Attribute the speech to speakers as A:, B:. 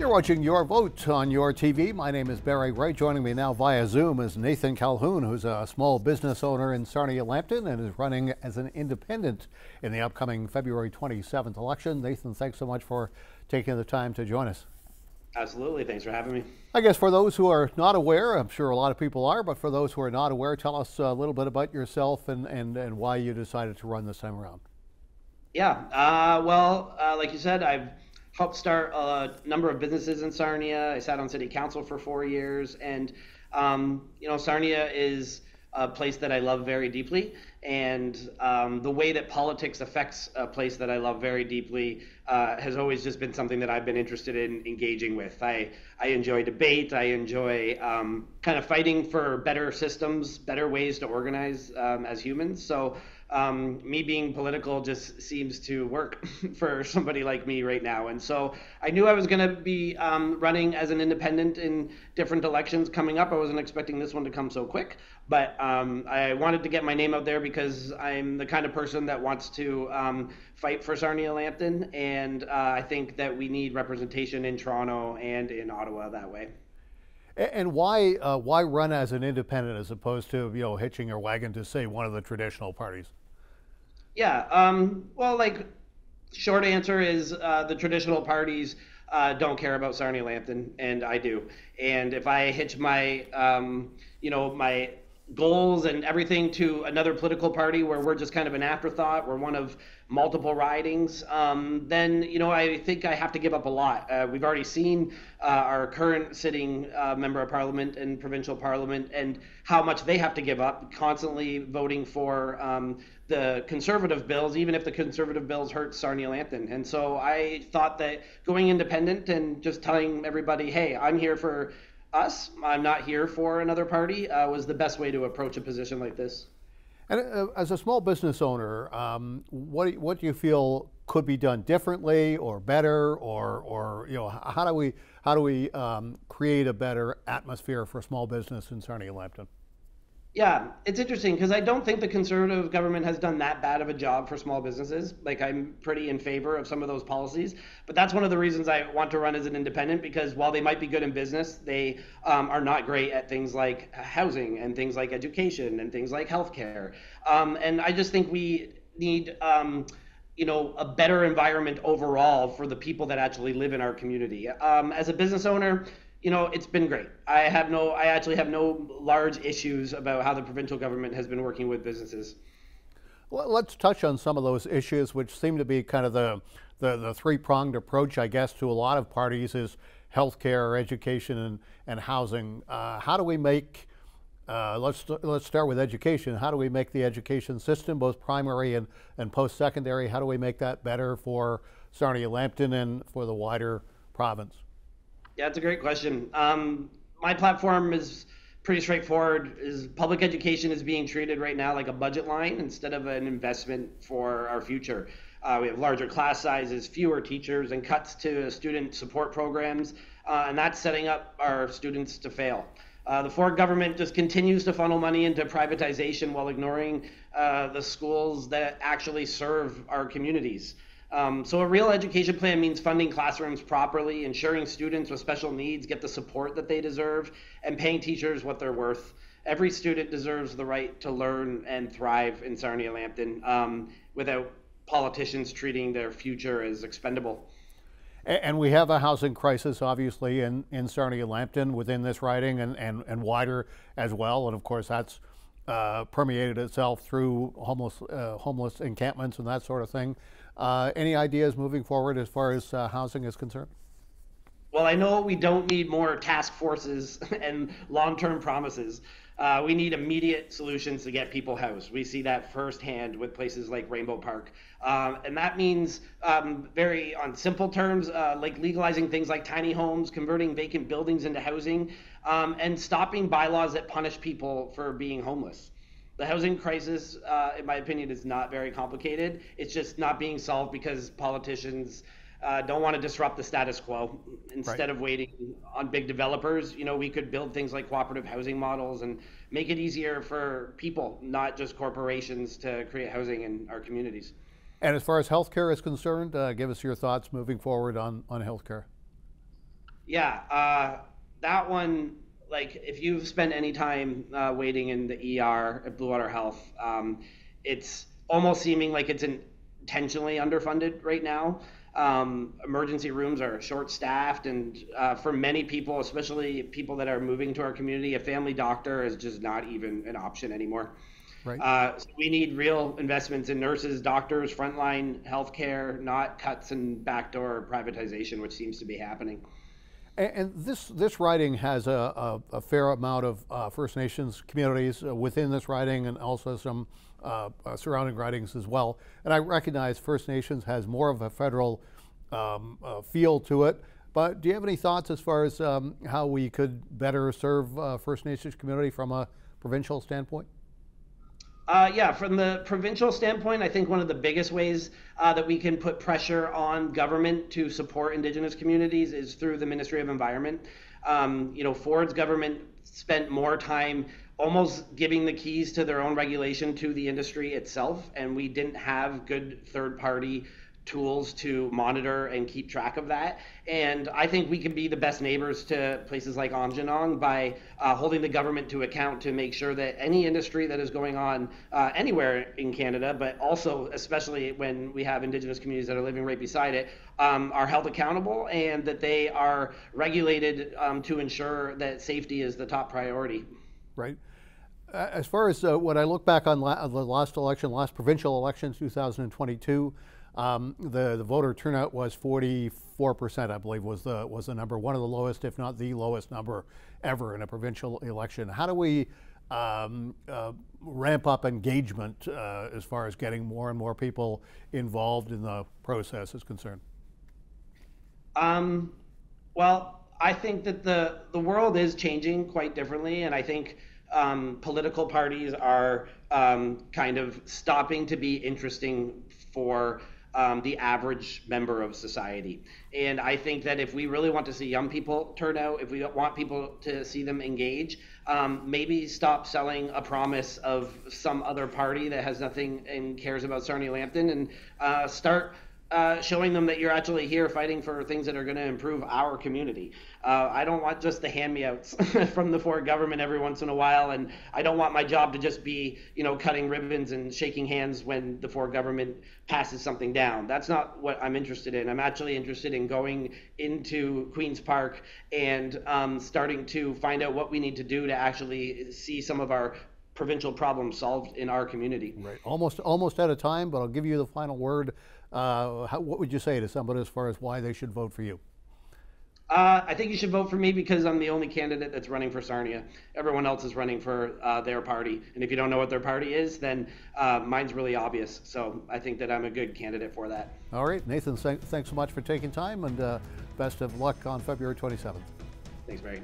A: You're watching Your Vote on your TV. My name is Barry Ray. Joining me now via Zoom is Nathan Colquhoun, who's a small business owner in Sarnia-Lambton and is running as an independent in the upcoming February 27th election. Nathan, thanks so much for taking the time to join us.
B: Absolutely. Thanks for having me.
A: I guess for those who are not aware, I'm sure a lot of people are, but for those who are not aware, tell us a little bit about yourself and why you decided to run this time around.
B: Yeah. Like you said, I've helped start a number of businesses in Sarnia. I sat on city council for 4 years, and Sarnia is a place that I love very deeply, and the way that politics affects a place that I love very deeply has always just been something that I've been interested in engaging with. I enjoy debate. I enjoy kind of fighting for better systems, better ways to organize as humans. So me being political just seems to work for somebody like me right now. And so I knew I was going to be running as an independent in different elections coming up. I wasn't expecting this one to come so quick, but I wanted to get my name out there because I'm the kind of person that wants to fight for Sarnia-Lambton, and I think that we need representation in Toronto and in Ottawa that way.
A: And why run as an independent as opposed to hitching your wagon to, say, one of the traditional parties?
B: Yeah. Short answer is the traditional parties don't care about Sarnia-Lambton, and I do. And if I hitch my my goals and everything to another political party where we're just kind of an afterthought, we're one of multiple ridings, then I think I have to give up a lot. We've already seen our current sitting member of parliament and provincial parliament and how much they have to give up, constantly voting for the conservative bills, even if the conservative bills hurt Sarnia-Lambton. And so I thought that going independent and just telling everybody, hey, I'm here for us, I'm not here for another party, was the best way to approach a position like this.
A: And as a small business owner, what do you feel could be done differently or better, or how do we create a better atmosphere for small business in Sarnia-Lambton?
B: Yeah, it's interesting because I don't think the conservative government has done that bad of a job for small businesses. Like, I'm pretty in favor of some of those policies, but that's one of the reasons I want to run as an independent, because while they might be good in business, they are not great at things like housing and things like education and things like healthcare. And I just think we need a better environment overall for the people that actually live in our community. As a business owner, it's been great. I actually have no large issues about how the provincial government has been working with businesses.
A: Well, let's touch on some of those issues, which seem to be kind of the three-pronged approach, I guess, to a lot of parties is healthcare, education, and housing. How do we make, let's start with education. How do we make the education system, both primary and post-secondary, how do we make that better for Sarnia-Lambton and for the wider province?
B: Yeah, it's a great question. My platform is pretty straightforward. Is public education is being treated right now like a budget line instead of an investment for our future. We have larger class sizes, fewer teachers, and cuts to student support programs, and that's setting up our students to fail. The Ford government just continues to funnel money into privatization while ignoring the schools that actually serve our communities. So a real education plan means funding classrooms properly, ensuring students with special needs get the support that they deserve, and paying teachers what they're worth. Every student deserves the right to learn and thrive in Sarnia-Lambton without politicians treating their future as expendable.
A: And we have a housing crisis, obviously, in Sarnia-Lambton within this riding and wider as well. And of course, that's permeated itself through homeless encampments and that sort of thing. Any ideas moving forward as far as housing is concerned?
B: Well, I know we don't need more task forces and long-term promises. We need immediate solutions to get people housed. We see that firsthand with places like Rainbow Park. And that means very on simple terms, like legalizing things like tiny homes, converting vacant buildings into housing, and stopping bylaws that punish people for being homeless. The housing crisis, in my opinion, is not very complicated. It's just not being solved because politicians don't want to disrupt the status quo. Instead of waiting on big developers, we could build things like cooperative housing models and make it easier for people, not just corporations, to create housing in our communities.
A: And as far as healthcare is concerned, give us your thoughts moving forward on healthcare.
B: Yeah, that one, like, if you've spent any time waiting in the ER at Blue Water Health, it's almost seeming like it's intentionally underfunded right now. Emergency rooms are short-staffed, and for many people, especially people that are moving to our community, a family doctor is just not even an option anymore.
A: Right.
B: So we need real investments in nurses, doctors, frontline healthcare, not cuts and backdoor privatization, which seems to be happening.
A: And this riding has a fair amount of First Nations communities within this riding, and also some surrounding ridings as well. And I recognize First Nations has more of a federal feel to it. But do you have any thoughts as far as how we could better serve First Nations community from a provincial standpoint?
B: Yeah, from the provincial standpoint, I think one of the biggest ways that we can put pressure on government to support Indigenous communities is through the Ministry of Environment. Ford's government spent more time almost giving the keys to their own regulation to the industry itself, and we didn't have good third-party tools to monitor and keep track of that. And I think we can be the best neighbors to places like Aamjiwnaang by holding the government to account to make sure that any industry that is going on anywhere in Canada, but also especially when we have Indigenous communities that are living right beside it, are held accountable, and that they are regulated to ensure that safety is the top priority.
A: Right. As far as when I look back on the last election, last provincial election, 2022, the voter turnout was 44%, I believe, was the number, one of the lowest, if not the lowest number ever in a provincial election. How do we ramp up engagement as far as getting more and more people involved in the process is concerned?
B: Well, I think that the world is changing quite differently, and I think political parties are kind of stopping to be interesting for the average member of society. And I think that if we really want to see young people turn out, if we want people to see them engage, maybe stop selling a promise of some other party that has nothing and cares about Sarnia-Lambton, and start showing them that you're actually here fighting for things that are going to improve our community. I don't want just the hand-me-outs from the Ford government every once in a while, and I don't want my job to just be, cutting ribbons and shaking hands when the Ford government passes something down. That's not what I'm interested in. I'm actually interested in going into Queen's Park and starting to find out what we need to do to actually see some of our provincial problems solved in our community.
A: Right. Almost out of time, but I'll give you the final word. What would you say to somebody as far as why they should vote for you?
B: I think you should vote for me because I'm the only candidate that's running for Sarnia. Everyone else is running for their party. And if you don't know what their party is, then mine's really obvious. So I think that I'm a good candidate for that.
A: All right, Nathan, thanks so much for taking time, and best of luck on February 27th.
B: Thanks, Barry.